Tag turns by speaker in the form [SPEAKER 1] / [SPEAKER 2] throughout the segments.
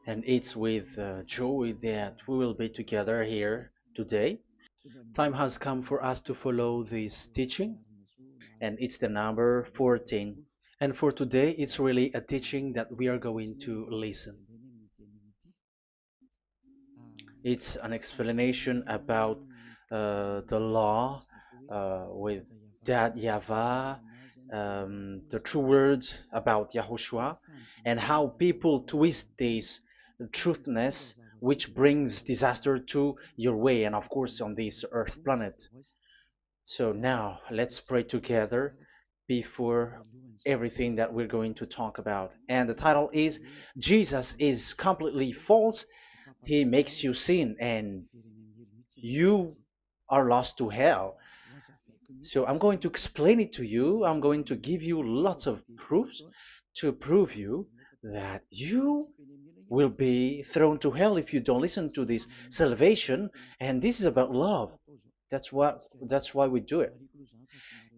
[SPEAKER 1] And it's with joy that we will be together here today. Time has come for us to follow this teaching, and it's the number 14. And for today, it's really a teaching that we are going to listen. It's an explanation about the law with that YAHVAH, the true words about YAHOSHUAH, and how people twist this truthness which brings disaster to your way and of course on this earth planet. So now let's pray together before everything that we're going to talk about. And the title is Jesus is completely false. He makes you sin and you are lost to hell. So I'm going to explain it to you. I'm going to give you lots of proofs to prove you that you will be thrown to hell if you don't listen to this salvation. And this is about love. That's why we do it.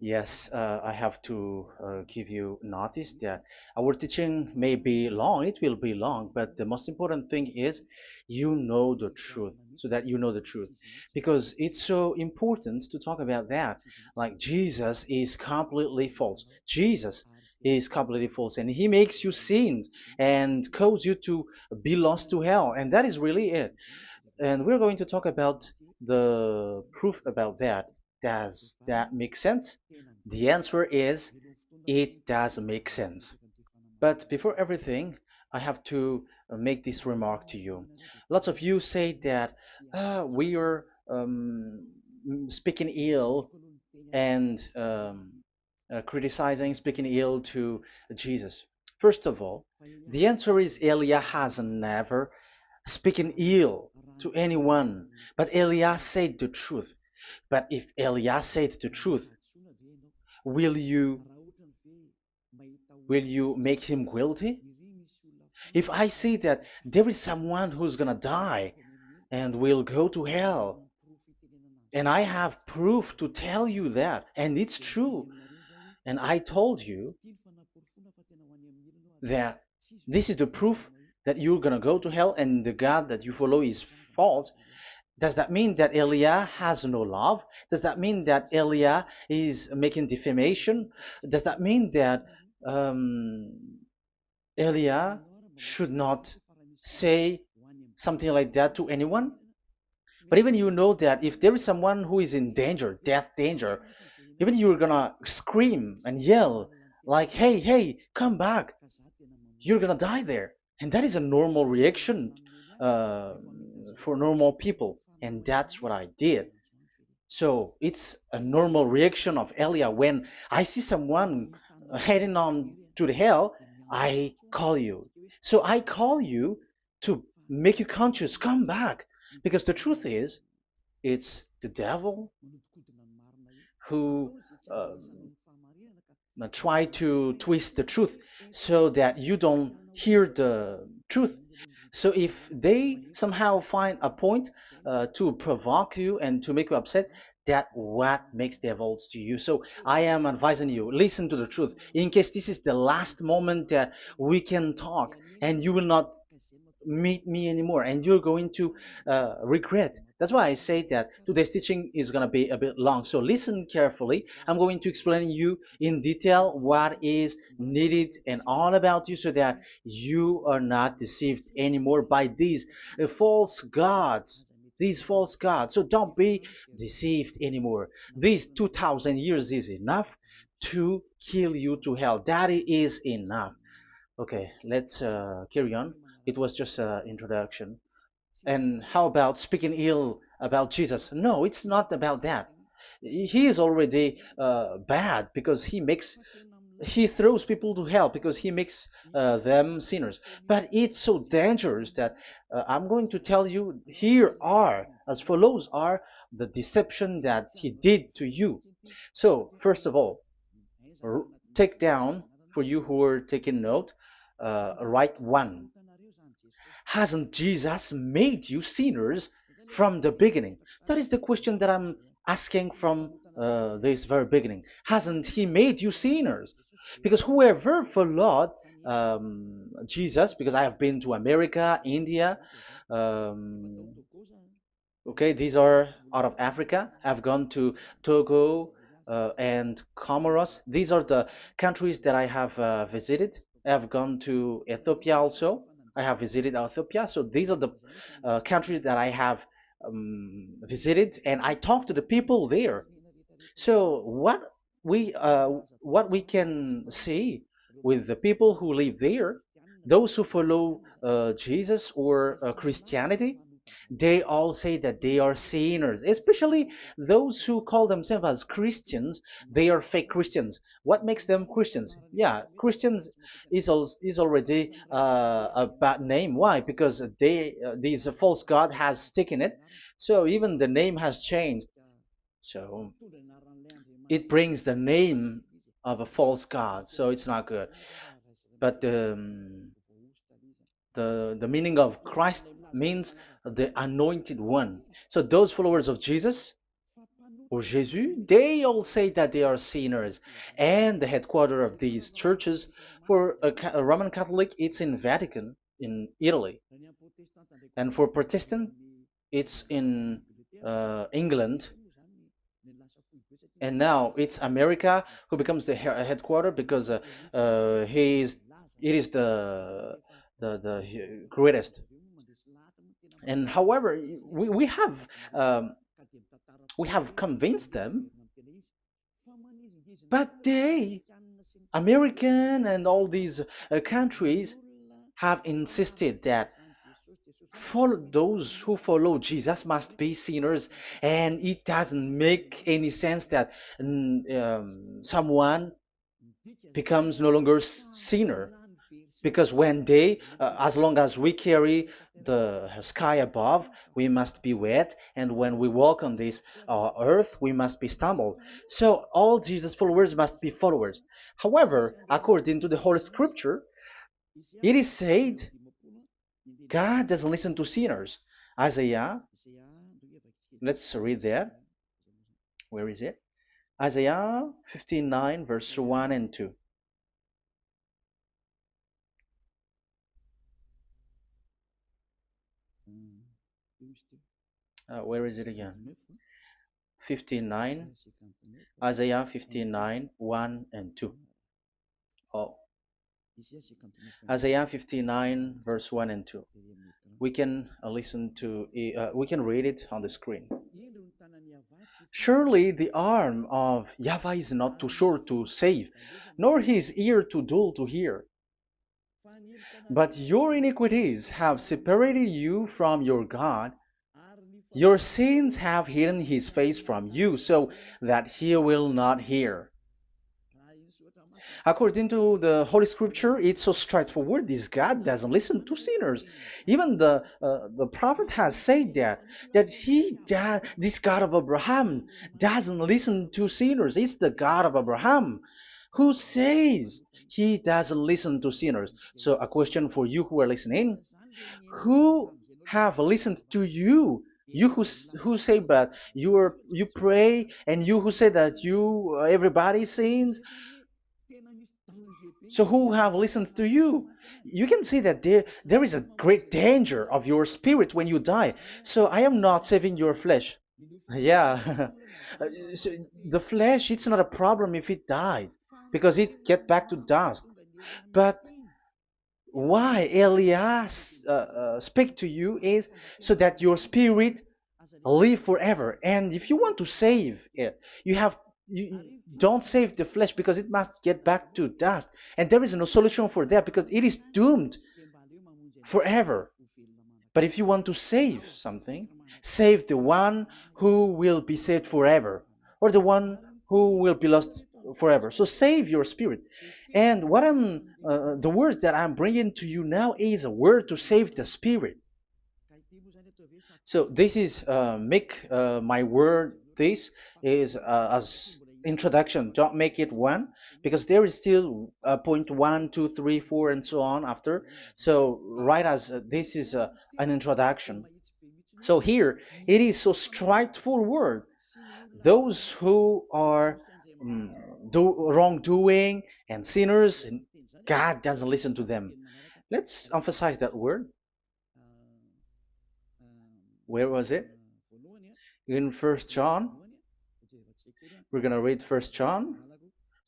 [SPEAKER 1] Yes, I have to give you notice that our teaching may be long, it will be long, but the most important thing is you know the truth, so that you know the truth. Because it's so important to talk about that. Like Jesus is completely false. Jesus is completely false, and he makes you sin and cause you to be lost to hell, and that is really it. And we're going to talk about the proof about that. Does that make sense? The answer is it does make sense. But before everything, I have to make this remark to you. Lots of you say that we are speaking ill and criticizing, speaking ill to Jesus. First of all, the answer is Elia has never speaking ill to anyone, but Elias said the truth. But if Elias said the truth, will you will you make him guilty? If I say that there is someone who's gonna die and will go to hell, and I have proof to tell you that, and it's true, and I told you that this is the proof that you're gonna go to hell and the God that you follow is false, does that mean that Elia has no love? Does that mean that Elia is making defamation? Does that mean that um, Elia should not say something like that to anyone? But even you know that if there is someone who is in danger, death danger, even you're gonna scream and yell like, "Hey, hey, come back! You're gonna die there." And that is a normal reaction uh, for normal people, and that's what I did. So it's a normal reaction of Elia when I see someone heading on to the hell, I call you. So I call you to make you conscious, come back. Because the truth is, it's the devil who try to twist the truth so that you don't hear the truth. So if they somehow find a point to provoke you and to make you upset, that what makes devils to you. So I am advising you, listen to the truth. In case this is the last moment that we can talk and you will not meet me anymore and you're going to regret. That's why I say that today's teaching is going to be a bit long, so listen carefully. I'm going to explain you in detail what is needed and all about you so that you are not deceived anymore by these false gods. So don't be deceived anymore. These 2000 years is enough to kill you to hell. That is enough. Okay, let's carry on. It was just an introduction. And how about speaking ill about Jesus? No, it's not about that. He is already bad because he throws people to hell because he makes them sinners. But it's so dangerous that I'm going to tell you here are as follows are the deception that he did to you. So first of all, take down for you who are taking note. Write one. Hasn't Jesus made you sinners from the beginning? That is the question that I'm asking from this very beginning. Hasn't he made you sinners? Because whoever followed Jesus, because I have been to America, India. Um, okay, these are out of Africa. I've gone to Togo and Comoros. These are the countries that I have visited. I have gone to Ethiopia also. I have visited Ethiopia. So these are the countries that I have visited, and I talked to the people there. So what we can see with the people who live there, those who follow Jesus or Christianity, they all say that they are sinners, especially those who call themselves as Christians. They are fake Christians. What makes them Christians? Yeah, Christians is already a bad name. Why? Because these false god has taken it. So even the name has changed. So it brings the name of a false god, so it's not good. But the meaning of Christ means the anointed one. So those followers of Jesus or Jesus, they all say that they are sinners. And the headquarters of these churches for a Roman Catholic, it's in Vatican in Italy, and for Protestant, it's in England, and now it's America who becomes the headquarter because he is it is the greatest. And however, we um, we have convinced them, but they American and all these countries have insisted that follow those who follow Jesus must be sinners, and it doesn't make any sense that someone becomes no longer sinner, because when they as long as we carry the sky above, we must be wet, and when we walk on this earth, we must be stumbled. So all Jesus followers must be followers. However, according to the Holy Scripture, it is said God doesn't listen to sinners. Isaiah, let's read there. Where is it? Isaiah 59, verse 1 and 2. Where is it again? 59, Isaiah 59, 1 and 2. Oh, Isaiah 59, verse 1 and 2. We can we can read it on the screen. Surely the arm of Yahweh is not too short to save, nor his ear too dull to hear. But your iniquities have separated you from your God. Your sins have hidden his face from you so that he will not hear. According to the Holy Scripture, it's so straightforward. This God doesn't listen to sinners. Even the prophet has said that this God of Abraham doesn't listen to sinners. It's the God of Abraham who says he doesn't listen to sinners. So a question for you who are listening: who have listened to you? You who say that you pray, and you who say that you everybody sins, so who have listened to you? You can see that there is a great danger of your spirit when you die. So I am not saving your flesh. Yeah. So the flesh, it's not a problem if it dies, because it get back to dust. But why Elias speak to you is so that your spirit live forever. And if you want to save it, you don't save the flesh, because it must get back to dust, and there is no solution for that because it is doomed forever. But if you want to save something, save the one who will be saved forever, or the one who will be lost forever. So save your spirit. And the words that I'm bringing to you now is a word to save the spirit. So this is make my word. This is as introduction. Don't make it one, because there is still point one, two, three, four, and so on after. So right as this is an introduction. So here it is so straightforward. Those who are do wrongdoing and sinners, God doesn't listen to them. Let's emphasize that word. Where was it? In First John. We're gonna read First John.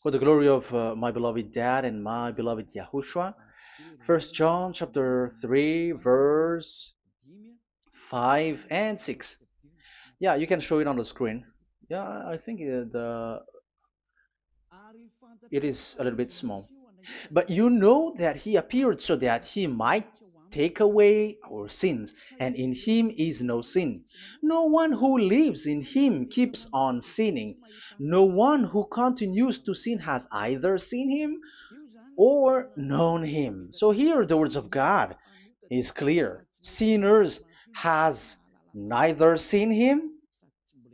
[SPEAKER 1] For the glory of my beloved Dad and my beloved Yahushua. First John chapter 3 verse 5 and 6. Yeah, you can show it on the screen. Yeah, I think it is a little bit small. But you know that he appeared so that he might take away our sins, and in him is no sin. No one who lives in him keeps on sinning. No one who continues to sin has either seen him or known him. So here the words of God is clear. Sinners has neither seen him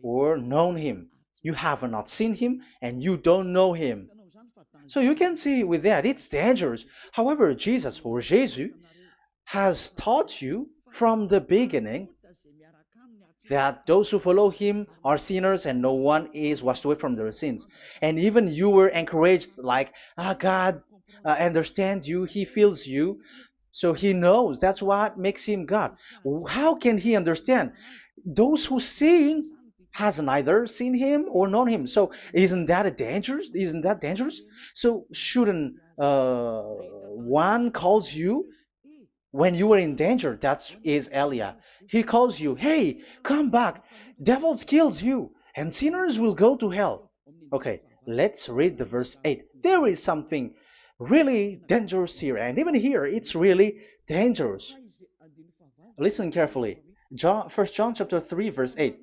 [SPEAKER 1] or known him. You have not seen him and you don't know him. So you can see with that it's dangerous. However, Jesus or Jesus has taught you from the beginning that those who follow him are sinners and no one is washed away from their sins. And even you were encouraged like, God understands you, he feels you, so he knows. That's what makes him God. How can he understand? Those who sin has neither seen him or known him. So isn't that a dangerous? Isn't that dangerous? So shouldn't one calls you when you are in danger? That is Elia. He calls you, hey, come back. Devils kills you, and sinners will go to hell. Okay, let's read the verse 8. There is something really dangerous here, and even here it's really dangerous. Listen carefully. First John chapter 3 verse 8.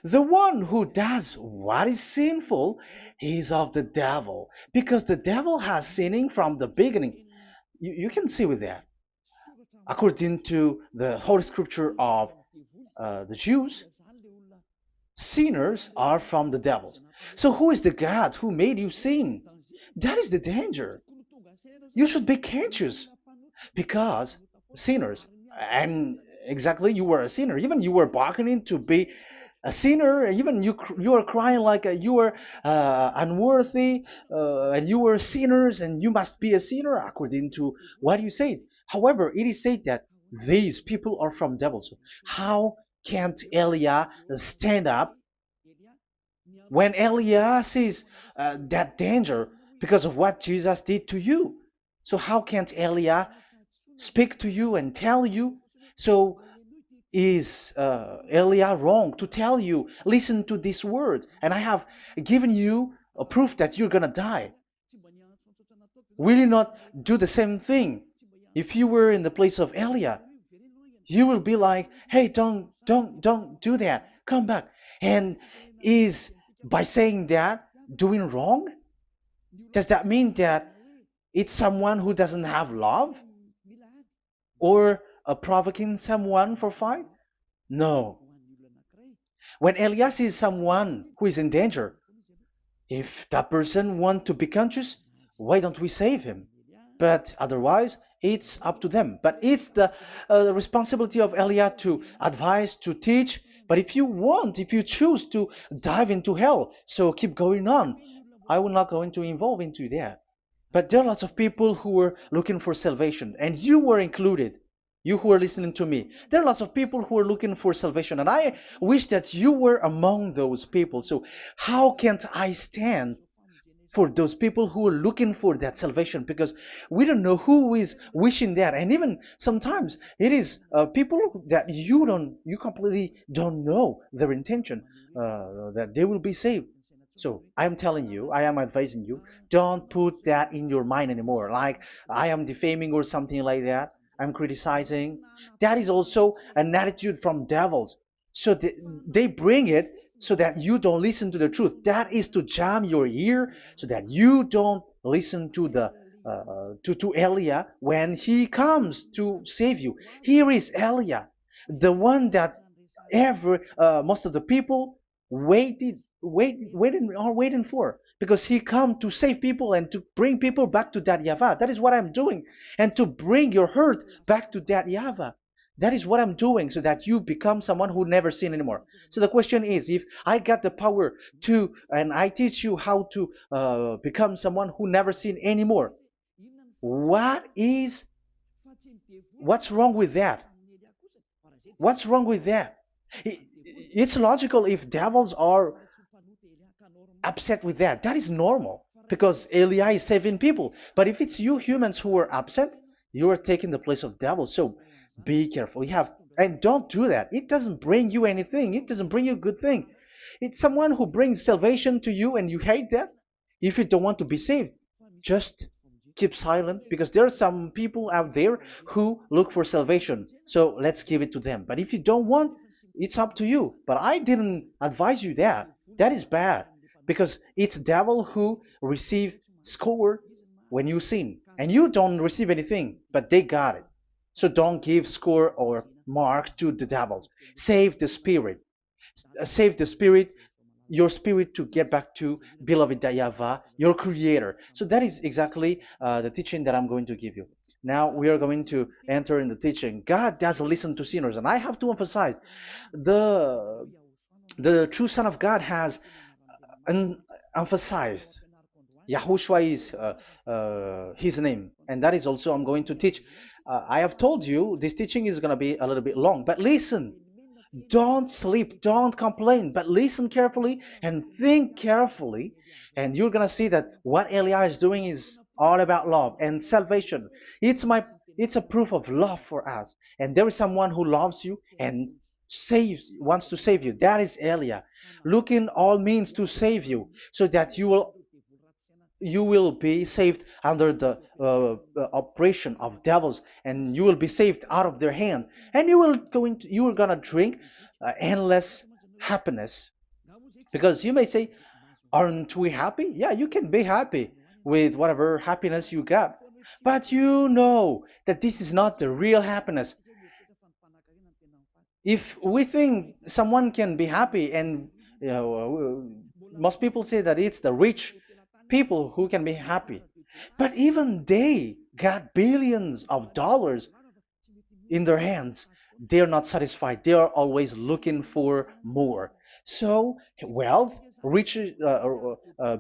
[SPEAKER 1] The one who does what is sinful is of the devil, because the devil has sinning from the beginning. You can see with that. According to the Holy Scripture of the Jews, sinners are from the devils. So who is the God who made you sin? That is the danger. You should be conscious because sinners, and exactly you were a sinner. Even you were bargaining to be a sinner. Even you were crying like you were unworthy, and you were sinners, and you must be a sinner according to what you said. However, it is said that these people are from devils. How can't Elia stand up when Elia sees that danger because of what Jesus did to you? So how can't Elia speak to you and tell you? So is Elia wrong to tell you, listen to this word, and I have given you a proof that you're gonna die? Will you not do the same thing? If you were in the place of Elia, you will be like, hey, don't do that, come back. And is by saying that doing wrong? Does that mean that it's someone who doesn't have love, or provoking someone for fight? No. When Elias is someone who is in danger, if that person wants to be conscious, why don't we save him? But otherwise, it's up to them. But it's the responsibility of Elia to advise, to teach. But if you choose to dive into hell, so keep going on. I will not go into involve into that. But there are lots of people who are looking for salvation, and you were included. You who are listening to me, there are lots of people who are looking for salvation, and I wish that you were among those people. So, how can't I stand for those people who are looking for that salvation? Because we don't know who is wishing that, and even sometimes it is people that you completely don't know their intention that they will be saved. So I am telling you, I am advising you, don't put that in your mind anymore. Like I am defaming or something like that. I'm criticizing. That is also an attitude from devils. So they bring it so that you don't listen to the truth. That is to jam your ear so that you don't listen to the to Elia when he comes to save you. Here is Elia, the one that most of the people waiting for, because he come to save people and to bring people back to that Yahvah. That is what I'm doing, and to bring your hurt back to that Yahvah. That is what I'm doing, so that you become someone who never sin anymore. So the question is, if I got the power and I teach you how to become someone who never sin anymore, What is what's wrong with that? What's wrong with that? It's logical if devils are upset with that. That is normal because Eli is saving people. But if it's you humans who are upset, you are taking the place of devils. So be careful. You have and don't do that. It doesn't bring you anything. It doesn't bring you a good thing. It's someone who brings salvation to you and you hate that. If you don't want to be saved, just keep silent because there are some people out there who look for salvation. So let's give it to them. But if you don't want, it's up to you. But I didn't advise you that. That is bad because it's devil who receive score when you sin and you don't receive anything, but they got it. So don't give score or mark to the devils. Save the spirit. Save the spirit, your spirit to get back to beloved Dayava, your creator. So that is exactly the teaching that I'm going to give you. Now we are going to enter in the teaching. God doesn't listen to sinners, and I have to emphasize the the true Son of God has emphasized. Yahushua is his name, and that is also I'm going to teach. I have told you this teaching is going to be a little bit long, but listen. Don't sleep, don't complain, but listen carefully and think carefully, and you're gonna see that what Eli is doing is all about love and salvation. It's my it's a proof of love for us, and there is someone who loves you and wants to save you. That is Elia, looking all means to save you, so that you will be saved under the oppression of devils, and you will be saved out of their hand, and you are gonna drink endless happiness. Because you may say, aren't we happy? Yeah, you can be happy with whatever happiness you got, but you know that this is not the real happiness. If we think someone can be happy, and most people say that it's the rich people who can be happy, but even they got billions of dollars in their hands, they're not satisfied. They are always looking for more. So wealth,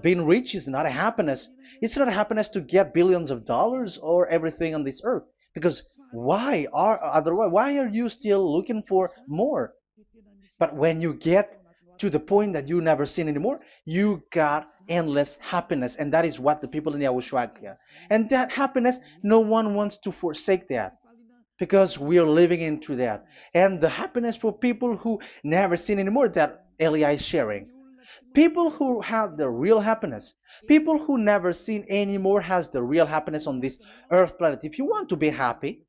[SPEAKER 1] being rich is not a happiness. It's not a happiness to get billions of dollars or everything on this earth. Because why are you still looking for more? But when you get to the point that you never sin anymore, you got endless happiness, and that is what the people in Yahushua get. And that happiness, no one wants to forsake that because we are living into that. And the happiness for people who never sin anymore that Eli is sharing. People who have the real happiness, people who never sin anymore has the real happiness on this earth planet. If you want to be happy,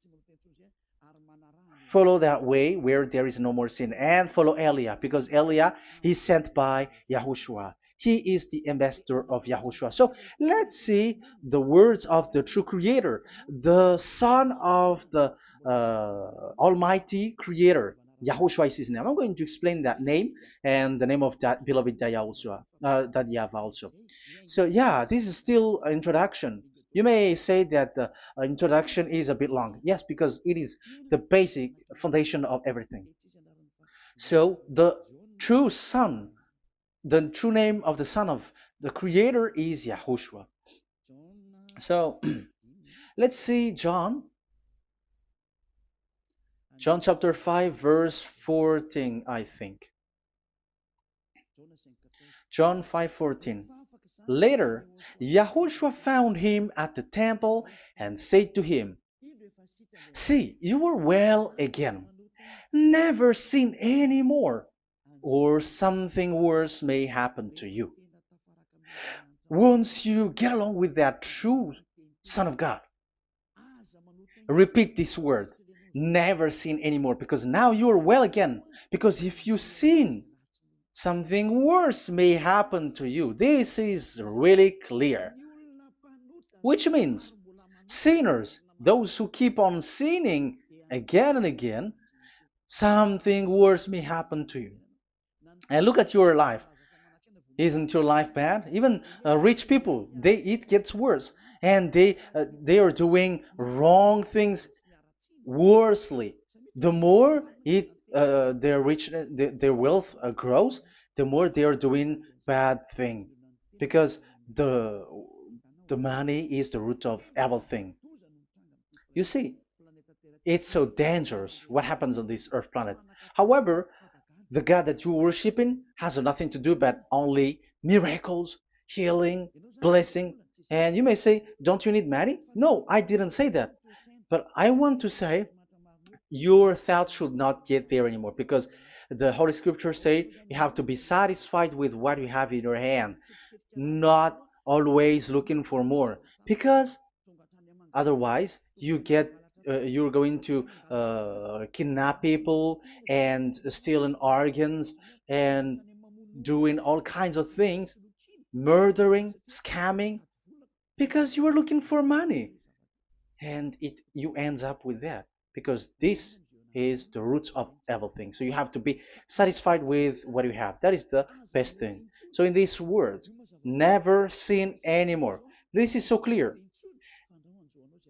[SPEAKER 1] follow that way where there is no more sin and follow Elia because Elia is sent by Yahushua. He is the ambassador of Yahushua. So let's see the words of the true creator, the son of the almighty creator. Yahushua is his name. I'm going to explain that name and the name of that beloved Yahushua, that Yahweh also. So yeah, this is still an introduction. You may say that the introduction is a bit long. Yes, because it is the basic foundation of everything. So true son, the true name of the son of the creator is Yahushua. So let's see John chapter 5 verse 14, I think. John 5:14. Later, Yahushua found him at the temple and said to him, "See, you are well again. Never sin any more, or something worse may happen to you." Once you get along with that true Son of God, repeat this word. Never sin anymore, because now you are well again. Because if you sin, something worse may happen to you. This is really clear. Which means sinners, those who keep on sinning again and again, something worse may happen to you. And look at your life. Isn't your life bad? Even rich people, it gets worse, and they are doing wrong things worsely. The more their their wealth grows, the more they are doing bad thing, because the the money is the root of everything. You see, it's so dangerous what happens on this earth planet. However, the God that you're worshiping has nothing to do but only miracles, healing, blessing. And you may say, don't you need money? No, I didn't say that. But I want to say your thoughts should not get there anymore because the Holy Scriptures say you have to be satisfied with what you have in your hand, not always looking for more. Because otherwise, you're going to kidnap people and stealing organs and doing all kinds of things, murdering, scamming, because you are looking for money, and it you ends up with that because this is the roots of everything. So you have to be satisfied with what you have. That is the best thing. So in these words, never sin anymore. This is so clear.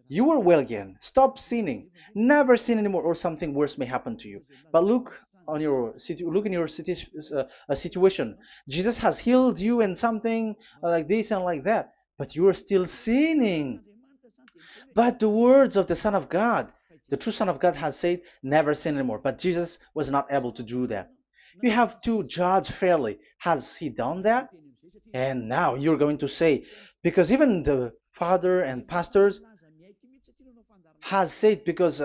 [SPEAKER 1] You are well again. Stop sinning. Never sin anymore, or something worse may happen to you. But look in your situation. Jesus has healed you and something like this and like that, but you are still sinning. But the words of the Son of God, the true Son of God, has said, "Never sin anymore." But Jesus was not able to do that. You have to judge fairly. Has he done that? And now you're going to say, because even the father and pastors has said, because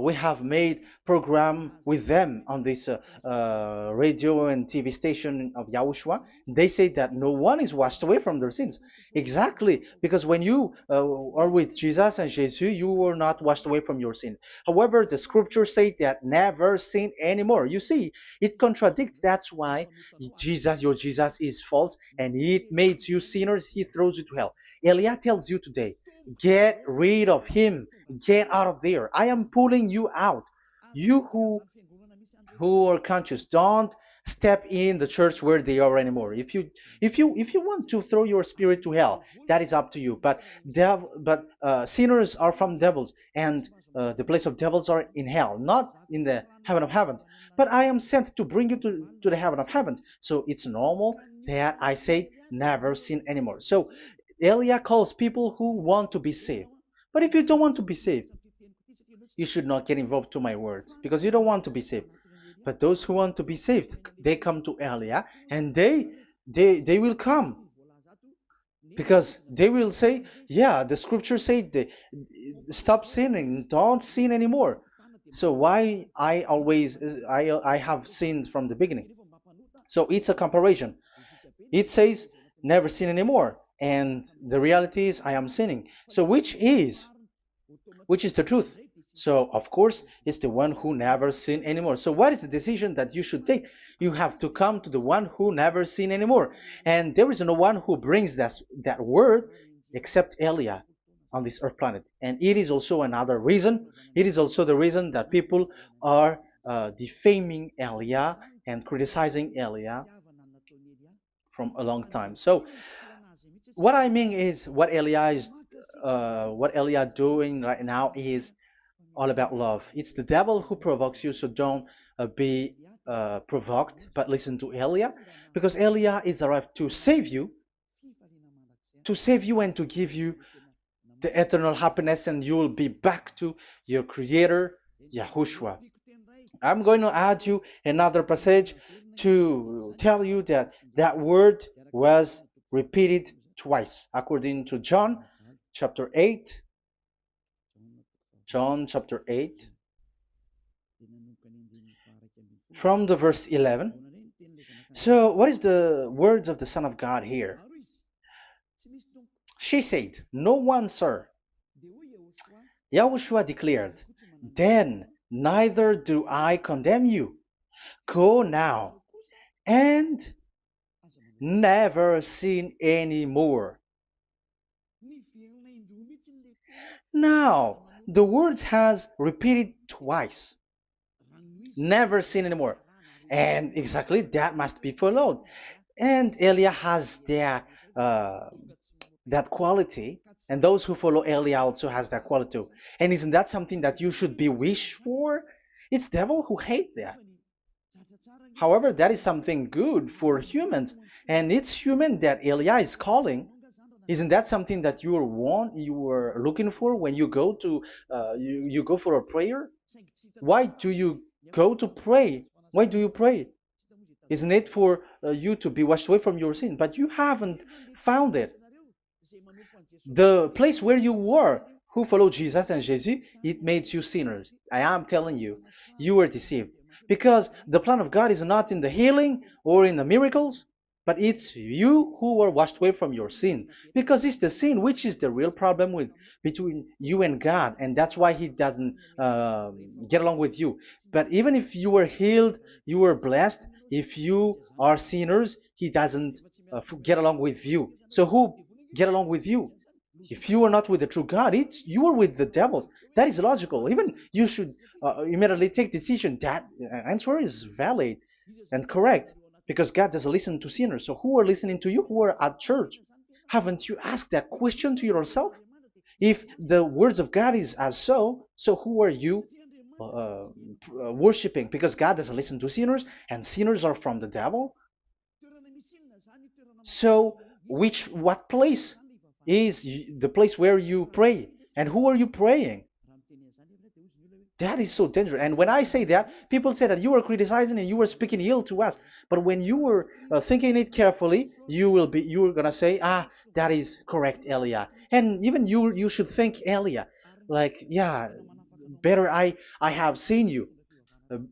[SPEAKER 1] we have made program with them on this radio and TV station of Yahushua. They say that no one is washed away from their sins. Exactly, because when you are with Jesus and Jesus, you were not washed away from your sin. However, the scriptures say that never sin anymore. You see, it contradicts. That's why your Jesus is false, and it makes you sinners. He throws you to hell. Elia tells you today, get rid of him. Get out of there. I am pulling you out. You who are conscious, don't step in the church where they are anymore. If you want to throw your spirit to hell, that is up to you. But sinners are from devils, and the place of devils are in hell, not in the heaven of heavens. But I am sent to bring you to the heaven of heavens. So it's normal that I say never sin anymore. So Elia calls people who want to be saved. But if you don't want to be saved, you should not get involved to my words because you don't want to be saved. But those who want to be saved, they come to Elia, and they will come because they will say, yeah, the scriptures say stop sinning, don't sin anymore. So why I have sinned from the beginning? So it's a comparison. It says never sin anymore, and the reality is I am sinning. So which is the truth? So, of course, it's the one who never sinned anymore. So, what is the decision that you should take? You have to come to the one who never sinned anymore. And there is no one who brings that word except Elia on this earth planet. And it is also another reason. It is also the reason that people are defaming Elia and criticizing Elia from a long time. So, what I mean is what Elia doing right now is all about love. It's the devil who provokes you, so don't be provoked, but listen to Elia, because Elia is arrived to save you and to give you the eternal happiness, and you will be back to your Creator, Yahushua. I'm going to add you another passage to tell you that that word was repeated twice, according to chapter 8, John chapter 8, from the verse 11. So, what is the words of the Son of God here? She said, "No one, sir." Yahushua declared, "Then neither do I condemn you. Go now and never sin any more." Now, the words has repeated twice. Never sin anymore. And exactly that must be followed. And Elia has that quality, and those who follow Elia also has that quality too. And isn't that something that you should be wish for? It's devil who hate that. However, that is something good for humans, and it's human that Elia is calling. Isn't that something that you were looking for when you go to you go for a prayer? Why do you go to pray? Why do you pray? Isn't it for you to be washed away from your sin? But you haven't found it. The place where you were, who followed Jesus and Jesus, it made you sinners. I am telling you, you were deceived. Because the plan of God is not in the healing or in the miracles, but it's you who were washed away from your sin. Because it's the sin which is the real problem with between you and God, and that's why He doesn't get along with you. But even if you were healed, you were blessed. If you are sinners, He doesn't get along with you. So who get along with you? If you are not with the true God, it's you are with the devil. That is logical. Even you should immediately take decision. That answer is valid and correct because God doesn't listen to sinners. So who are listening to you? Who are at church? Haven't you asked that question to yourself? If the words of God is as so who are you worshiping? Because God doesn't listen to sinners, and sinners are from the devil. So, what place is the place where you pray? And who are you praying? That is so dangerous. And when I say that, people say that you are criticizing and you are speaking ill to us. But when you were thinking it carefully, you are gonna say, that is correct, Elia. And even you should think Elia, like, yeah, better I have seen you.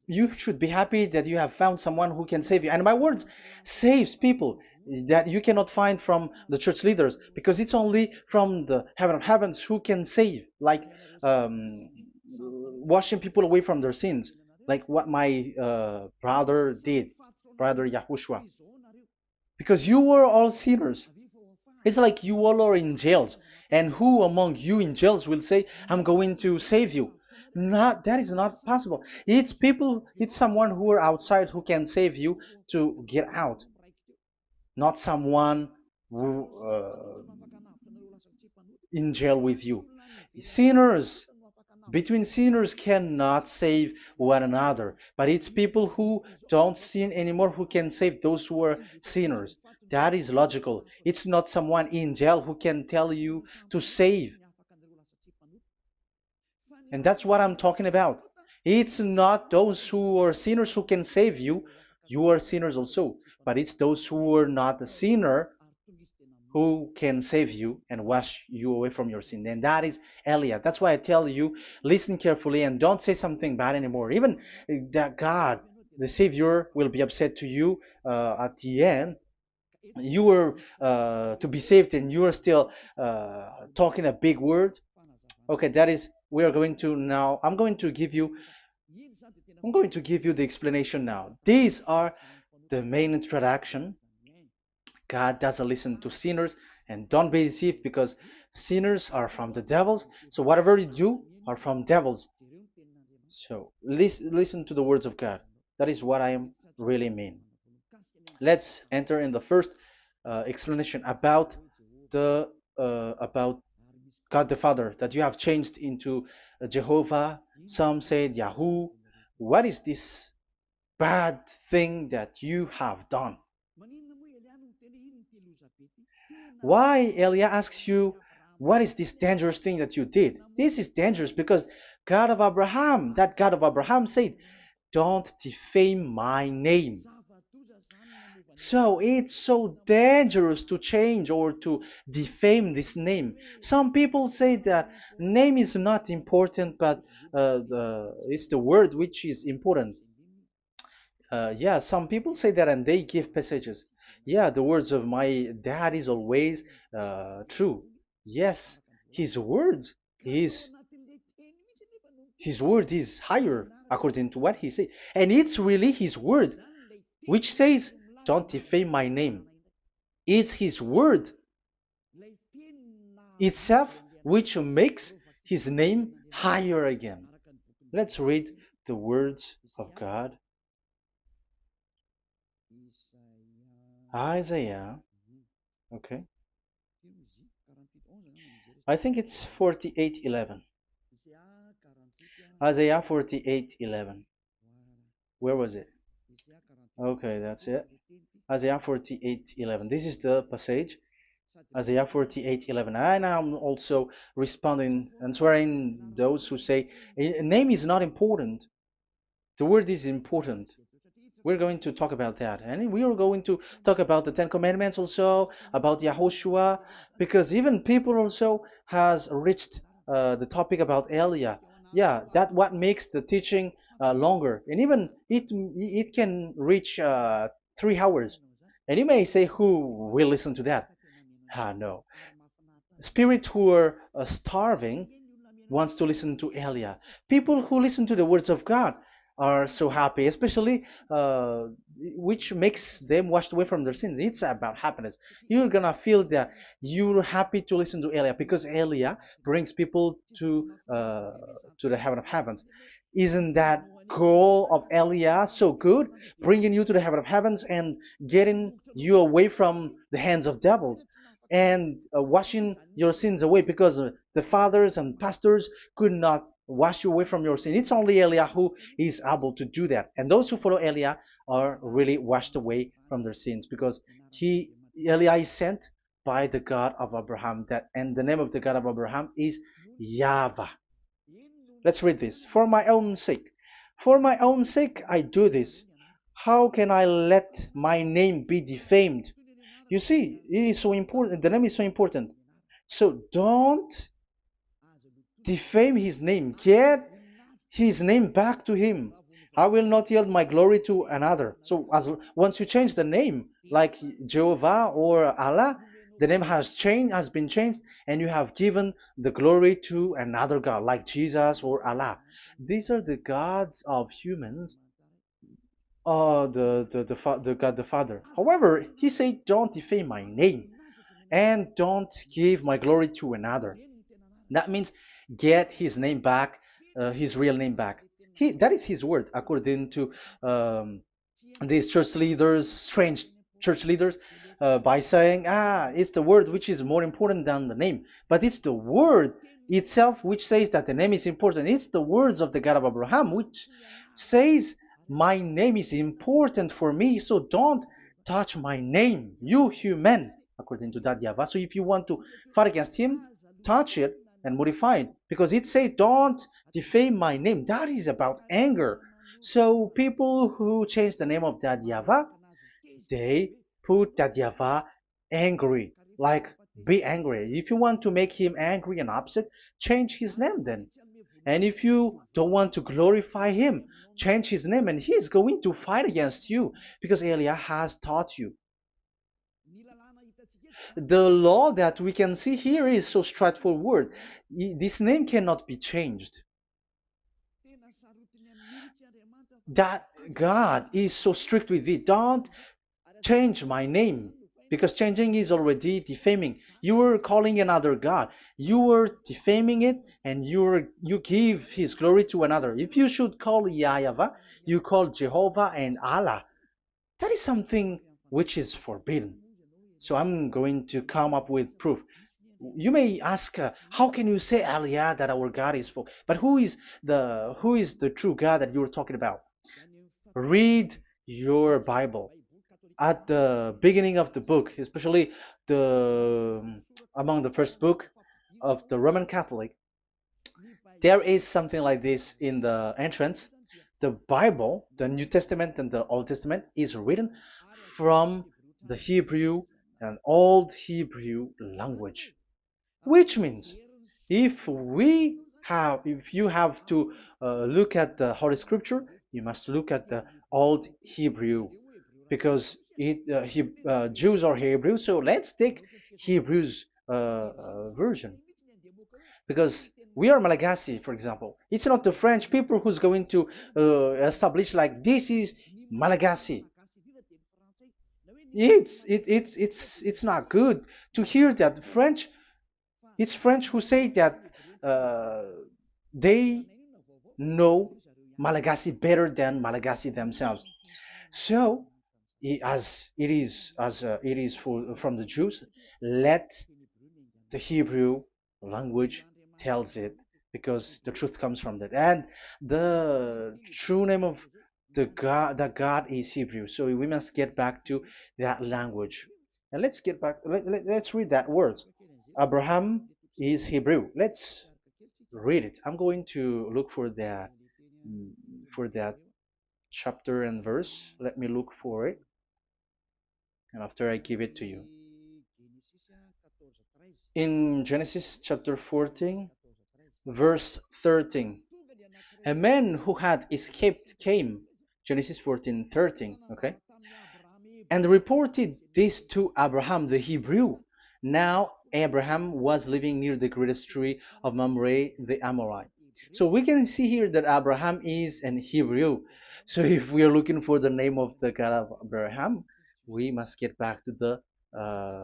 [SPEAKER 1] You should be happy that you have found someone who can save you. And my words saves people that you cannot find from the church leaders because it's only from the heaven of heavens who can save, like um, washing people away from their sins, like what my brother did, brother Yahushua. Because you were all sinners. It's like you all are in jails. And who among you in jails will say, I'm going to save you? Not that is not possible. It's people, it's someone who are outside who can save you to get out, not someone who in jail with you. Sinners, between sinners cannot save one another, but it's people who don't sin anymore who can save those who are sinners. That is logical. It's not someone in jail who can tell you to save. And that's what I'm talking about. It's not those who are sinners who can save you. You are sinners also. But it's those who are not a sinner who can save you and wash you away from your sin. And that is Eliah. That's why I tell you, listen carefully and don't say something bad anymore. Even that God, the Savior, will be upset to you at the end. You were to be saved and you are still talking a big word. Okay, that is, we are going to now, I'm going to give you the explanation now. These are the main introduction. God doesn't listen to sinners, and don't be deceived because sinners are from the devils. So whatever you do are from devils. So listen to the words of God. That is what I am really mean. Let's enter in the first explanation about God the Father that you have changed into Jehovah. Some said Yahoo. What is this bad thing that you have done? Why Elia asks you, what is this dangerous thing that you did? This is dangerous because God of Abraham, that God of Abraham said, don't defame my name. So it's so dangerous to change or to defame this name. Some people say that name is not important, but it's the word which is important. Yeah, some people say that and they give passages. Yeah, the words of my dad is always true. Yes, his words is his word is higher according to what he said. And it's really his word which says, don't defame my name. It's his word itself which makes his name higher again. Let's read the words of God. Isaiah, okay. I think it's 48:11. Isaiah 48:11. Where was it? Okay, that's it. Isaiah 48:11. This is the passage. Isaiah 48:11. And I'm also responding, answering those who say a name is not important. The word is important. We're going to talk about that. And we are going to talk about the Ten Commandments also, about Yahushua, because even people also has reached the topic about Elia. Yeah, that what makes the teaching longer. And even it can reach 3 hours. And you may say, who will listen to that? Ah, no. Spirits who are starving wants to listen to Elia. People who listen to the words of God are so happy, especially which makes them washed away from their sins. It's about happiness. You're gonna feel that you're happy to listen to Elia because Elia brings people to the heaven of heavens. Isn't that goal of Elia so good, bringing you to the heaven of heavens and getting you away from the hands of devils? And washing your sins away because the fathers and pastors could not wash you away from your sin. It's only Elia who is able to do that. And those who follow Elia are really washed away from their sins because he Elia is sent by the God of Abraham. That and the name of the God of Abraham is YAHVAH. Let's read this. For my own sake. For my own sake I do this. How can I let my name be defamed? You see, it is so important. The name is so important. So don't defame his name. Get his name back to him. I will not yield my glory to another. So as once you change the name, like Jehovah or Allah, the name has changed, has been changed, and you have given the glory to another God, like Jesus or Allah. These are the gods of humans, the God the Father. However, he said, "Don't defame my name, and don't give my glory to another." That means get his name back, his real name back. That is his word, according to um, these church leaders, strange church leaders, by saying, it's the word which is more important than the name. But it's the word itself which says that the name is important. It's the words of the God of Abraham which says, my name is important for me, so don't touch my name, you human, according to that YAHVAH. So if you want to fight against him, touch it and modify it, because it says, don't defame my name. That is about anger. So people who change the name of that YAHVAH, they put that YAHVAH angry, like be angry. If you want to make him angry and upset, change his name then. And if you don't want to glorify him, change his name and he's going to fight against you because Elia has taught you. The law that we can see here is so straightforward. This name cannot be changed. That God is so strict with it. Don't change my name, because changing is already defaming. You are calling another God. You are defaming it, and you give his glory to another. If you should call YAHVAH, you call Jehovah and Allah. That is something which is forbidden. So I'm going to come up with proof. You may ask, how can you say Aliyah that our God is full? But who is the true God that you're talking about? Read your Bible at the beginning of the book, especially the among the first book of the Roman Catholic. There is something like this in the entrance. The Bible, the New Testament and the Old Testament, is written from the Hebrew and Old Hebrew language, which means if you have to look at the Holy Scripture, you must look at the Old Hebrew, because Jews are Hebrew. So let's take Hebrew's version, because we are Malagasy, for example. It's not the French people who's going to establish like this is Malagasy. It's not good to hear that French. It's French who say that uh, they know Malagasy better than Malagasy themselves. So, as it is from the Jews, let the Hebrew language tells it, because the truth comes from that, and the true name of the God is Hebrew. So we must get back to that language. And let's get back. Let's read that word. Abraham is Hebrew. Let's read it. I'm going to look mm, for that chapter and verse. Let me look for it, and after I give it to you. In Genesis chapter 14, verse 13, a man who had escaped came, Genesis 14:13, okay, and reported this to Abraham the Hebrew. Now Abraham was living near the greatest tree of Mamre the Amorite. So we can see here that Abraham is an Hebrew. So if we are looking for the name of the God of Abraham, we must get back to the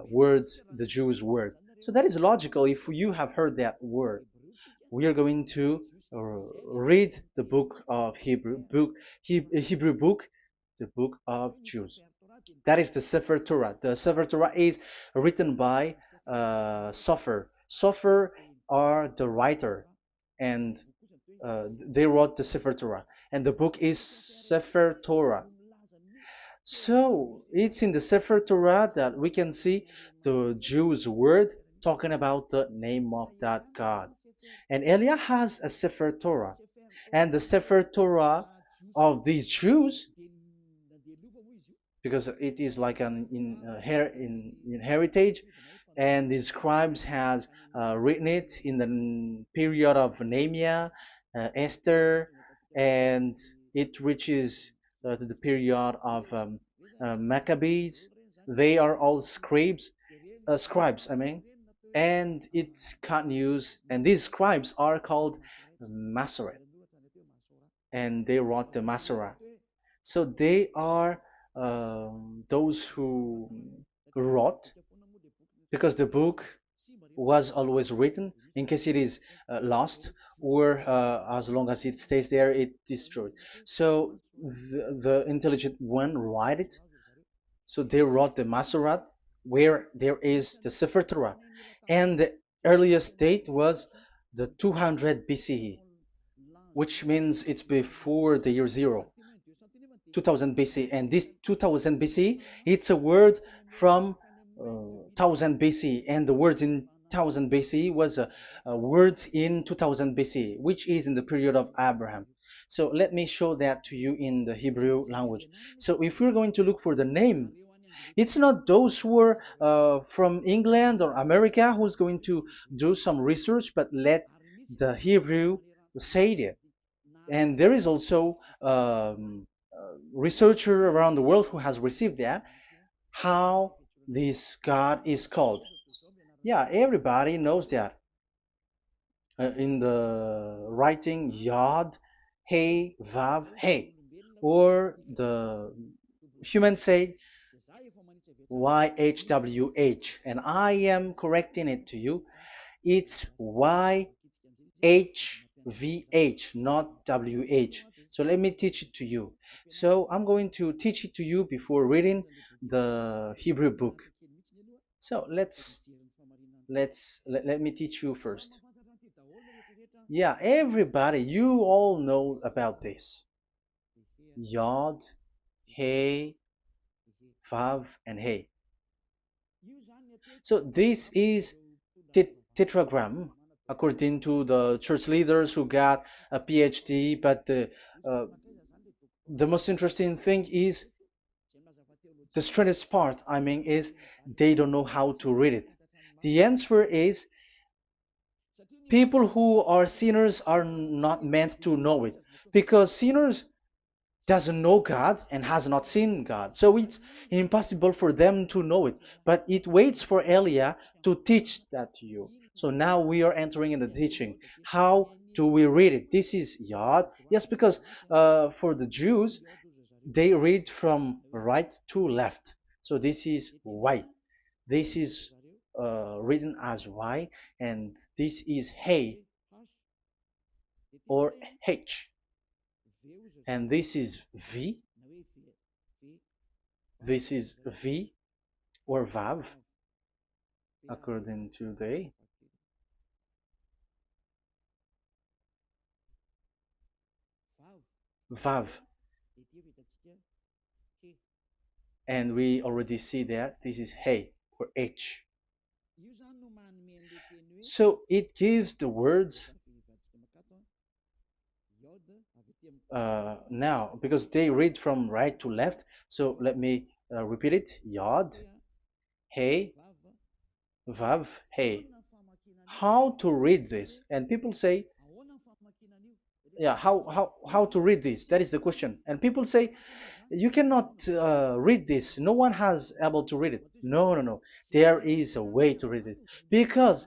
[SPEAKER 1] word, the Jewish word. So that is logical. If you have heard that word, we are going to read the book of Hebrew book, the book of Jews. That is the Sefer Torah. The Sefer Torah is written by Sofer. Sofer are the writer, and they wrote the Sefer Torah, and the book is Sefer Torah. So it's in the Sefer Torah that we can see the Jews' word talking about the name of that God. And Elia has a Sefer Torah, and the Sefer Torah of these Jews, because it is like an in heritage, and the scribes has written it in the period of Nehemiah, Esther, and it reaches to the period of Maccabees. They are all scribes, I mean, and it continues, and these scribes are called Masoret, and they wrote the Masorah. So they are those who wrote, because the book was always written in case it is lost, or as long as it stays there, it destroyed. So the intelligent one write it. So they wrote the Masorat, where there is the Sefer Torah, and the earliest date was the 200 BCE, which means it's before the year zero. 2000 BC, and this 2000 BC, it's a word from 1000 BC, and the word in 1000 BC was a word in 2000 BC, which is in the period of Abraham. So let me show that to you in the Hebrew language. So if we're going to look for the name, it's not those who are from England or America who's going to do some research, but let the Hebrew say it. And there is also researcher around the world who has received that, how this God is called. Yeah, everybody knows that. In the writing Yod, Hey, Vav, Hey, or the human say YHWH, and I am correcting it to you. It's YHVH, not WH. So let me teach it to you. So I'm going to teach it to you before reading the Hebrew book. So let me teach you first. Yeah, everybody, you all know about this. Yod, Hey, Vav, and Hey. So this is tetragram, according to the church leaders who got a PhD. But the most interesting thing is, the strangest part, I mean, is they don't know how to read it. The answer is, people who are sinners are not meant to know it, because sinners doesn't know God and has not seen God. So it's impossible for them to know it. But it waits for Elia to teach that to you. So now we are entering in the teaching. How do we read it? This is Yod. Yes, because for the Jews, they read from right to left. So this is Y. This is written as Y, and this is Hey or H. And this is V. This is V or Vav, according to the Vav. And we already see that this is Hey or H. So it gives the words now because they read from right to left. So let me repeat it. Yod, Hey, Vav, Hey. How to read this? And people say, yeah, how to read this? That is the question. And people say, you cannot read this. No one has able to read it. No, no, no. There is a way to read it because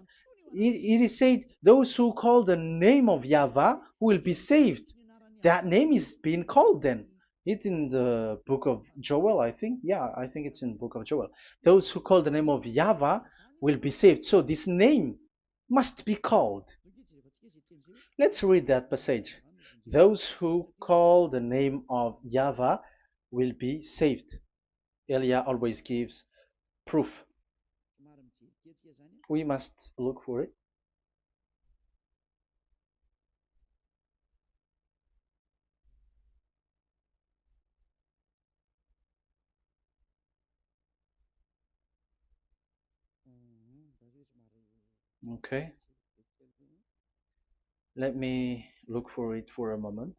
[SPEAKER 1] it is said those who call the name of Yahweh will be saved. That name is being called then. It's in the book of Joel, I think. Yeah, I think it's in the book of Joel. Those who call the name of Yahweh will be saved. So this name must be called. Let's read that passage. Those who call the name of Yahweh will be saved. Elia always gives proof. We must look for it. Okay, let me look for it for a moment.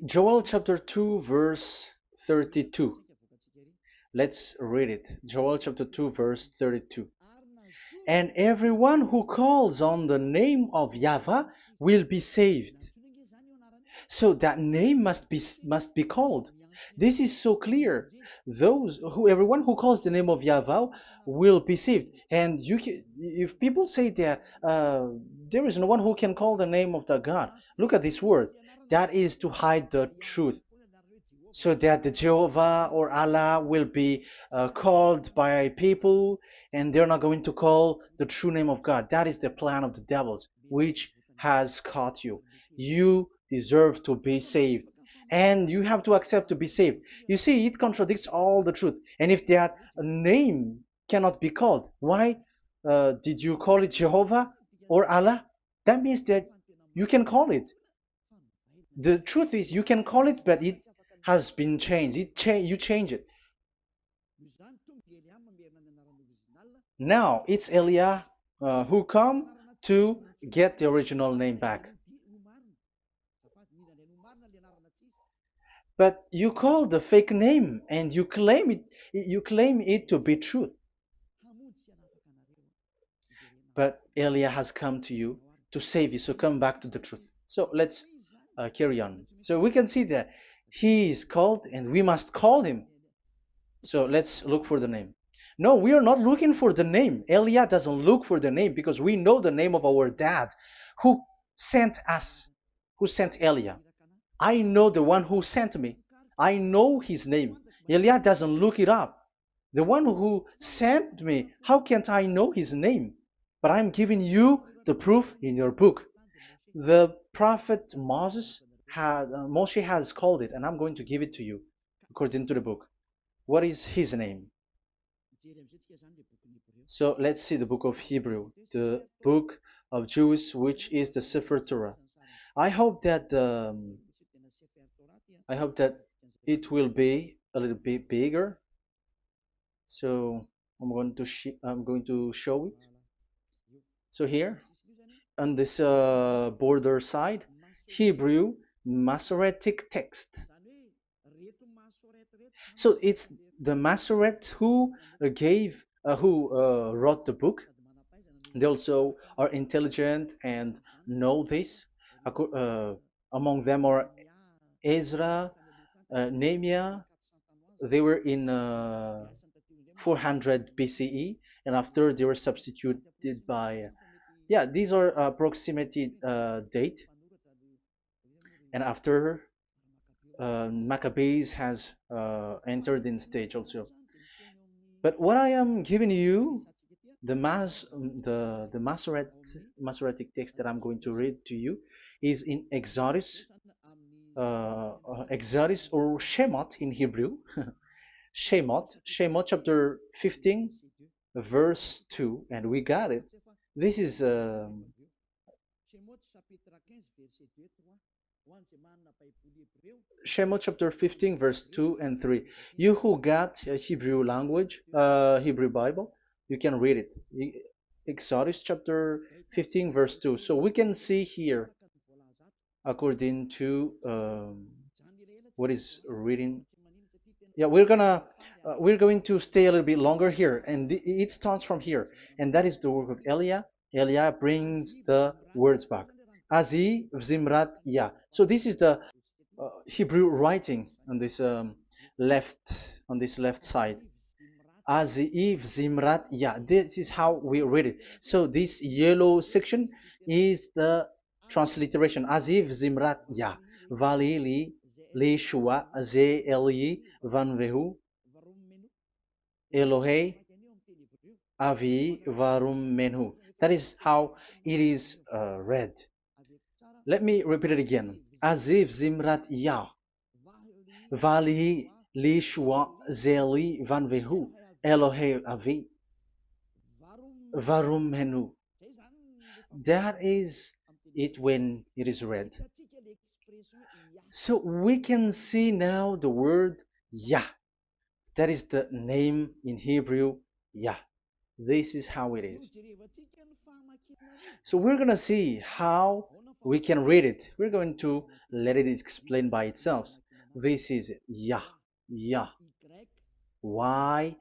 [SPEAKER 1] Joel chapter 2, verse 32. Let's read it. Joel chapter 2, verse 32. And everyone who calls on the name of Yahweh will be saved. So that name must be called. This is so clear. Everyone who calls the name of Yahweh will be saved. And if people say that there is no one who can call the name of the God, look at this word. That is to hide the truth so that the Jehovah or Allah will be called by people and they're not going to call the true name of God. That is the plan of the devils, which has caught you. You deserve to be saved. And you have to accept to be saved. You see, it contradicts all the truth. And if that name cannot be called, why did you call it Jehovah or Allah? That means that you can call it. The truth is, you can call it, but it has been changed. You change it. Now it's Elia who come to get the original name back. But you call the fake name and you claim it to be truth. But Elia has come to you to save you, so come back to the truth. So let's carry on. So we can see that he is called and we must call him. So let's look for the name. No, we are not looking for the name. Elia doesn't look for the name because we know the name of our dad who sent us, who sent Elia. I know the one who sent me. I know his name. Elia doesn't look it up. The one who sent me, how can't I know his name? But I'm giving you the proof in your book. The prophet Moshe has called it, and I'm going to give it to you according to the book. What is his name? So let's see the book of Hebrew, the book of Jews, which is the Sefer Torah. I hope that it will be a little bit bigger. So I'm going to show it. So here on this border side, Hebrew Masoretic text. So it's the Masoret who wrote the book. They also are intelligent and know this. Among them are Ezra, Nehemiah. They were in 400 BCE, and after they were substituted by, yeah, these are approximated date. And after Maccabees has entered in stage also. But what I am giving you, the Masoretic text that I'm going to read to you, is in Exodus or Shemot in Hebrew, Shemot chapter 15, verse 2, and we got it. This is Shemot chapter 15, verse 2 and 3. You who got a Hebrew language, Hebrew Bible, you can read it. Exodus chapter 15, verse 2. So we can see here, according to what is reading. Yeah, we're going to stay a little bit longer here, and it starts from here, and that is the work of Eliah. Eliah brings the words back. Azi Zimrat Ya. So this is the Hebrew writing on this left side. Aziv Zimrat Ya. This is how we read it. So this yellow section is the transliteration. Aziv Zimrat Ya. Vali li shua ze eli vanvehu Elohei avi varum menhu. That is how it is read. Let me repeat it again. Aziv Zimrat Ya. Vali li shua ze eli vanvehu Elohei avi varum menhu. That is it when it is read. So we can see now the word Yah. That is the name in Hebrew, Yah. This is how it is. So we're going to see how we can read it. We're going to let it explain by itself. This is it. Yah. Yah. Y-A-H.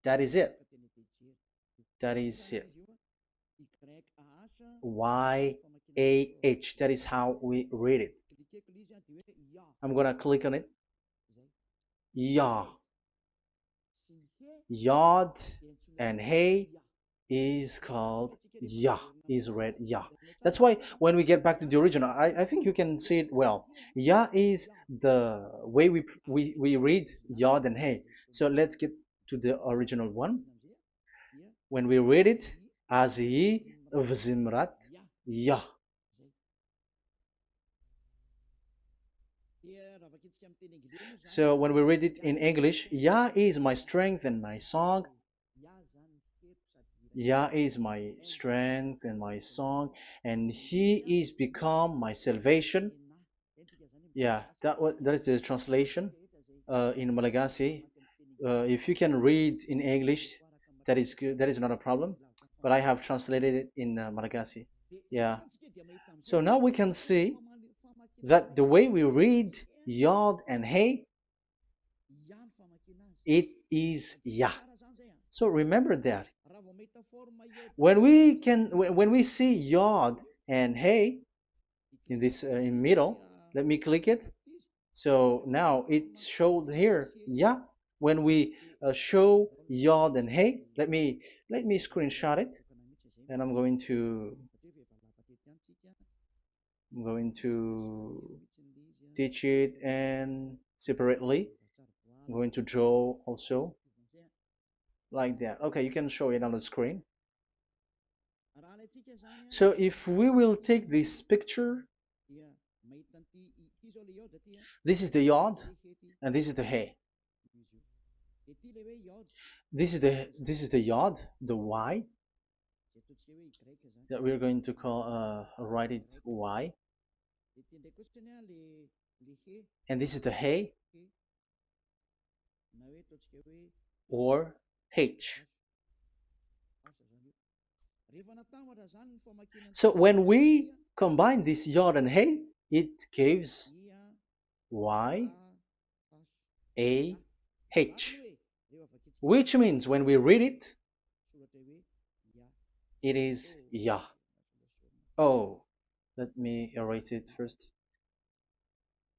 [SPEAKER 1] That is it. That is it. Y-A-H. That is how we read it. I'm going to click on it. Yah. Yod and Hey is called Yah, is read Yah. That's why when we get back to the original, I think you can see it well. Yah is the way we read Yod and Hey. So let's get to the original one. When we read it, Azi Vzimrat Yah. So when we read it in English, Yah is my strength and my song. Yah is my strength and my song, and He is become my salvation. Yeah, that is the translation in Malagasy. If you can read in English, that is good. That is not a problem. But I have translated it in Malagasy. Yeah. So now we can see that the way we read Yod and Hey, it is Yah. So remember that. When we see Yod and Hey in this in middle, let me click it. So now it showed here, yeah. When we show Yod and Hey, let me screenshot it, and I'm going to teach it and separately. I'm going to draw also like that. Okay, you can show it on the screen. So if we will take this picture, this is the Yod and this is the Hey. This is the Yod, the Y that we're going to call write it Y, and this is the Hey or H. So when we combine this Yod and Hey, it gives Y A H, which means when we read it, it is Yah. Oh, let me erase it first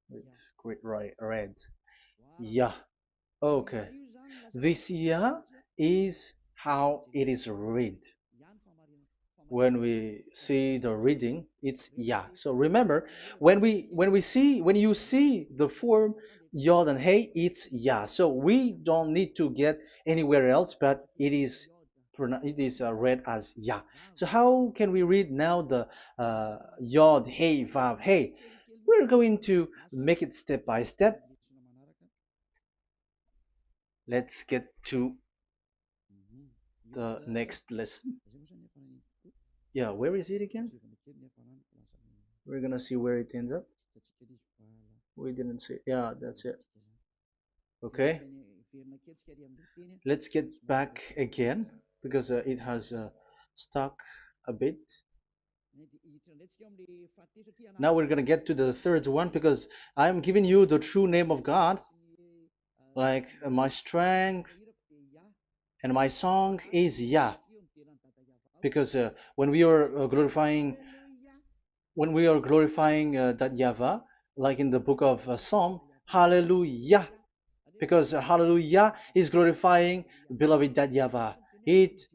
[SPEAKER 1] with great red. Yah. Okay. This Yah is how it is read. When we see the reading, it's Yah. So remember, when you see the form Yod and Hey, it's Yah. So we don't need to get anywhere else, but it is read as Yah. So how can we read now the Yod, Hey, Vav, Hey? We're going to make it step by step. Let's get to the next lesson. Yeah, where is it again? We're gonna see where it ends up. We didn't see. Yeah, that's it. Okay, let's get back again because it has stuck a bit. Now we're gonna get to the third one because I'm giving you the true name of God, like my strength and my song is Yah, because when we are glorifying that Yahweh, like in the book of Psalm, Hallelujah, because Hallelujah is glorifying beloved that Yahweh. It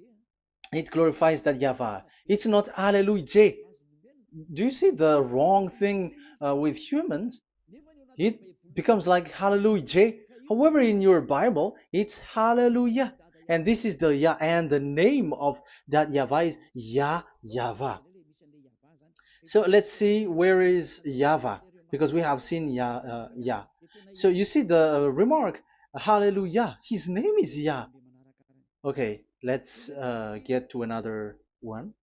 [SPEAKER 1] it glorifies that Yahweh. It's not Hallelujah. Do you see the wrong thing with humans? It becomes like Hallelujah. However, in your Bible, it's Hallelujah. And this is the Yah, and the name of that Yahweh is Yahweh. So let's see where is Yahweh, because we have seen Yah. So you see the remark, Hallelujah. His name is Yah. Okay, let's get to another one.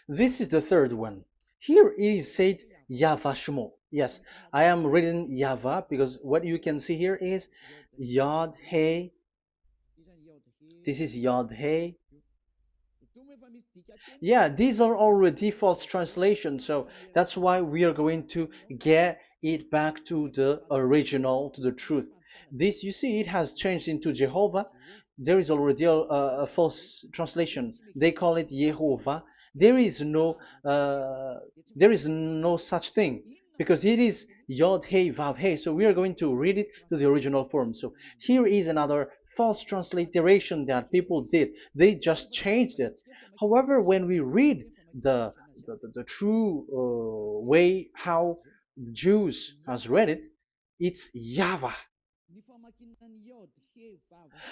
[SPEAKER 1] This is the third one. Here it is said YAHVAH. Yes, I am reading Yahvah because what you can see here is Yod Hey. This is Yod Hey. Yeah, these are already false translations, so that's why we are going to get it back to the original, to the truth. This, you see, it has changed into Jehovah. There is already a false translation. They call it Yehovah. There is no, uh, there is no such thing because it is Yod Hey Vav Hey. So we are going to read it to the original form. So here is another false transliteration that people did. They just changed it. However, when we read the true way how the Jews has read it, it's Yahweh.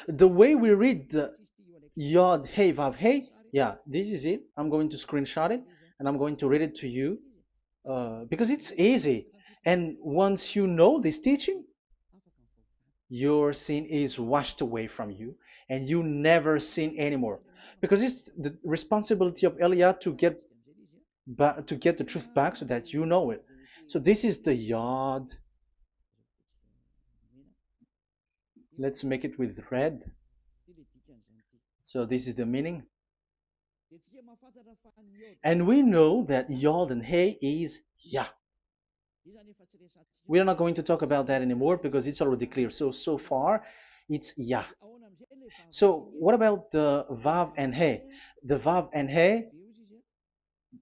[SPEAKER 1] The way we read the Yod Hey Vav Hey, yeah, this is it. I'm going to screenshot it and I'm going to read it to you because it's easy. And once you know this teaching, your sin is washed away from you and you never sin anymore because it's the responsibility of Eliah to get back, to get the truth back so that you know it. So this is the Yod. Let's make it with red. So this is the meaning, and we know that Yod and Hey is Yah. We are not going to talk about that anymore because it's already clear. So far it's Yah. So what about the Vav and He? The Vav and He,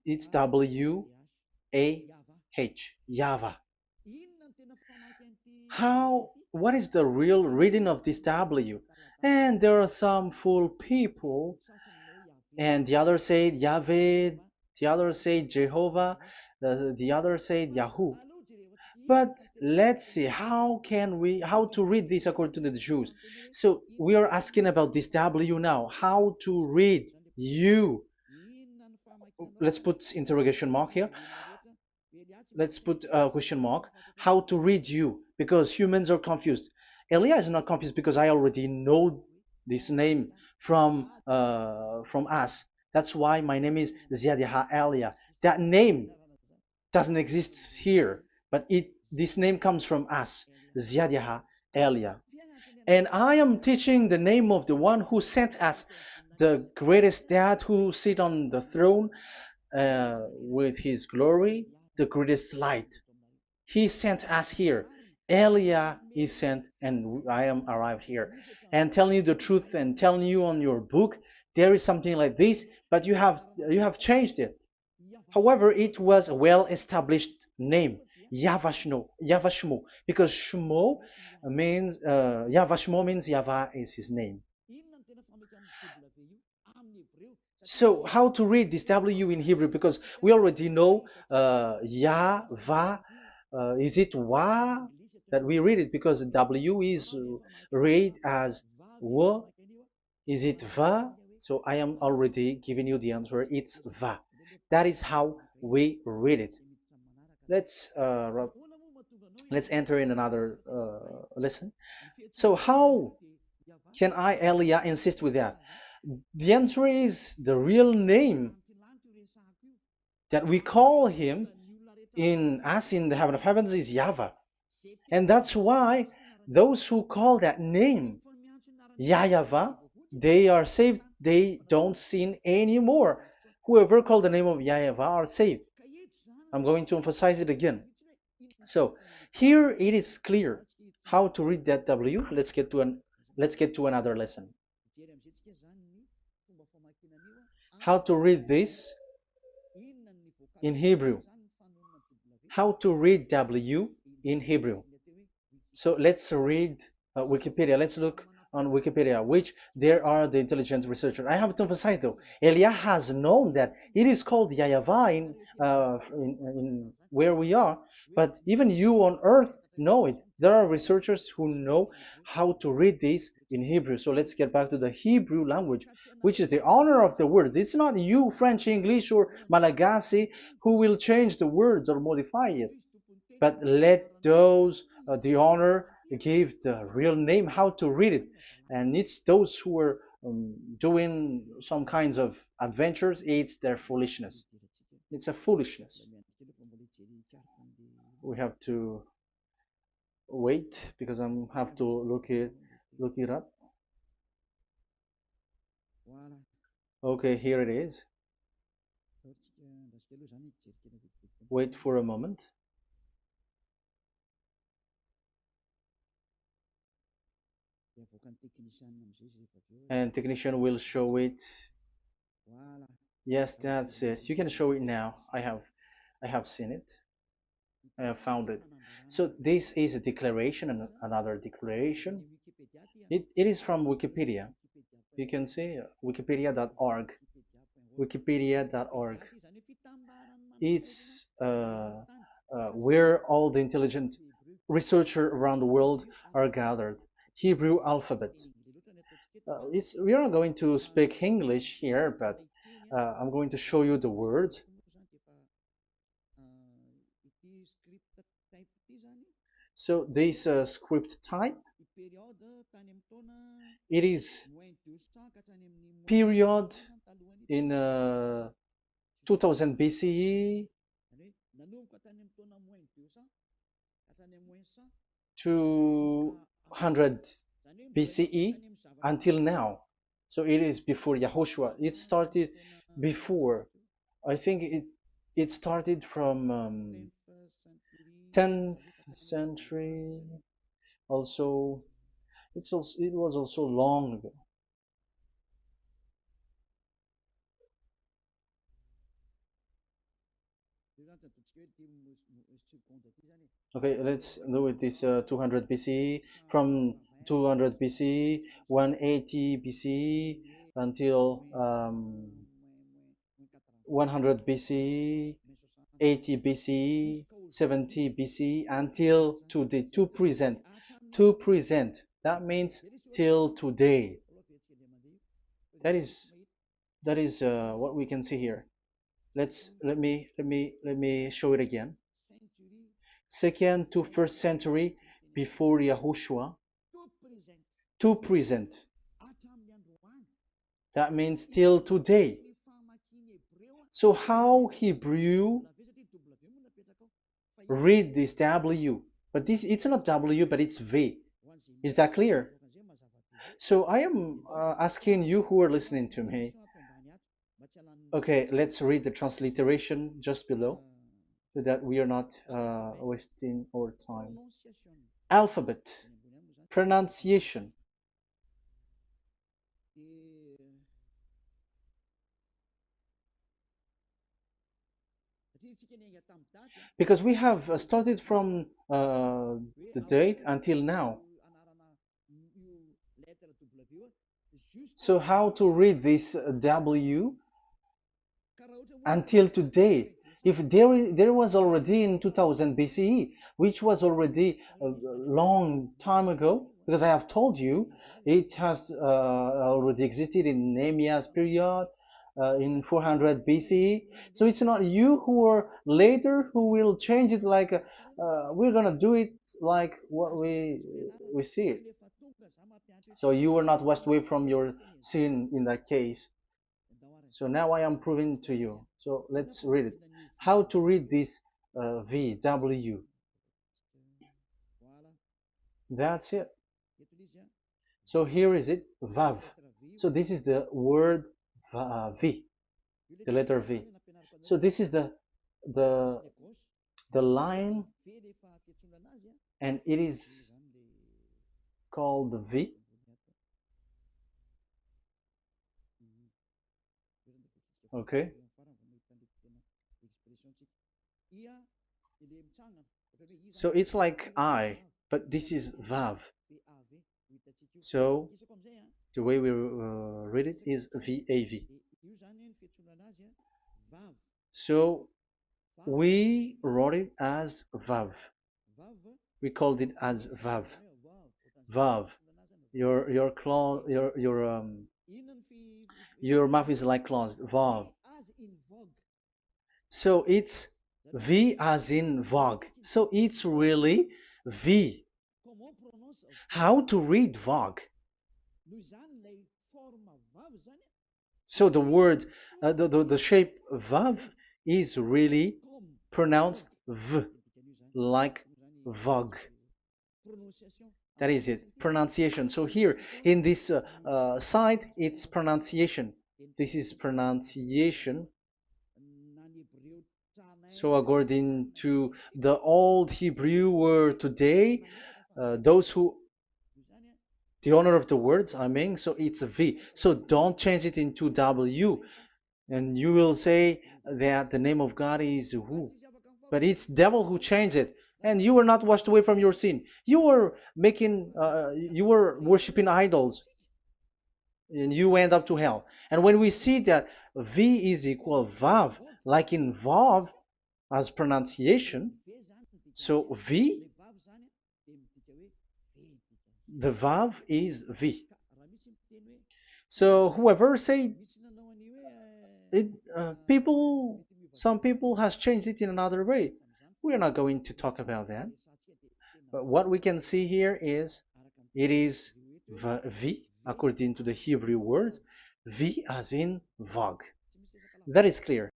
[SPEAKER 1] it's W-A-H, Yahvah. What is the real reading of this W? And there are some fool people, and the other say Yahweh, the other say Jehovah, the other say Yahoo. But let's see how to read this according to the Jews. So we are asking about this W now. How to read you? Let's put interrogation mark here. Let's put a question mark. How to read you? Because humans are confused. Elia is not confused because I already know this name from us. That's why my name is Ziadiha Elia. That name doesn't exist here, but this name comes from us, Ziadiha Elia. And I am teaching the name of the one who sent us, the greatest dad who sit on the throne with his glory, the greatest light. He sent us here. Elia is sent, and I am arrived here. And telling you the truth and telling you on your book, there is something like this, but you have changed it. However, it was a well-established name, Yahvah, because Shmo means Yahvah means Yahvah is his name. So how to read this W in Hebrew? Because we already know Yahvah. Is it Wa that we read it? Because W is read as W. Is it Va? So I am already giving you the answer. It's Va. That is how we read it. Let's let's enter in another lesson. So how can I, Elia, insist with that? The answer is the real name that we call him in as in the heaven of heavens is YAHVAH. And that's why those who call that name YAHVAH, they are saved. They don't sin anymore. Whoever called the name of YAHVAH are saved. I'm going to emphasize it again. So here it is clear how to read that W. Let's get to another lesson. How to read this in Hebrew. How to read W in Hebrew. So let's read Wikipedia. Let's look on Wikipedia, which there are the intelligent researchers. I have to emphasize though, Elia has known that it is called YAHVAH in where we are, but even you on earth know it. There are researchers who know how to read this in Hebrew. So let's get back to the Hebrew language, which is the honor of the words. It's not you, French, English, or Malagasy, who will change the words or modify it, but let those the honor give the real name how to read it, and it's those who are doing some kinds of adventures. It's their foolishness. It's a foolishness. We have to wait because I have to look it up. Okay, here it is. Wait for a moment. And technician will show it. Yes, that's it. You can show it now. I have seen it. I have found it. So this is a declaration and another declaration. It is from Wikipedia. You can see wikipedia.org. Wikipedia.org. It's where all the intelligent researchers around the world are gathered. Hebrew alphabet. We are not going to speak English here, but I'm going to show you the words. So this script type, it is period in 2000 BCE to 100 BCE until now. So it is before Yahushua. It started before. I think it started from 10th century. Also, it was also long ago. Okay, let's do it this 200 BCE, from 200 BCE, 180 BCE until 100 BCE, 80 BCE, 70 BCE until today, to present. To present. That means till today. That is what we can see here. Let me show it again. Second to first century before Yahushua, to present. That means till today. So how Hebrew read this W? But this, it's not W, but it's V. Is that clear? So I am asking you who are listening to me. Okay, let's read the transliteration just below, so that we are not wasting our time. Alphabet, pronunciation. Because we have started from the date until now. So how to read this W until today? If there was already in 2000 BCE, which was already a long time ago, because I have told you it has already existed in Nehemiah's period, in 400 BCE. So it's not you who are later who will change it, like we're gonna do it like what we see it. So you were not washed away from your sin in that case. So now I am proving to you. So So let's read it. How to read this V, W? That's it. So here is it, Vav. So this is the word V, the letter V. So this is the the line, and it is called V. Okay. So it's like I, but this is Vav. So the way we read it is VAV. So we wrote it as Vav. We called it as Vav. Vav. Your claw, your mouth is like closed. Vav. So it's V as in Vogue. So it's really V. How to read Vogue? So the word, the shape Vav is really pronounced V, like Vogue. That is it, pronunciation. So here in this side, it's pronunciation. This is pronunciation. So according to the old Hebrew word today, those who the owner of the word, I mean, so it's a V. So don't change it into W, and you will say that the name of God is who, but it's devil who changed it, and you were not washed away from your sin. You were you were worshiping idols, and you end up to hell. And when we see that V is equal Vav, like in Vav as pronunciation, so V, the Vav is V. So whoever say it, some people has changed it in another way. We are not going to talk about that. But what we can see here is it is V according to the Hebrew word, V as in Vogue. That is clear.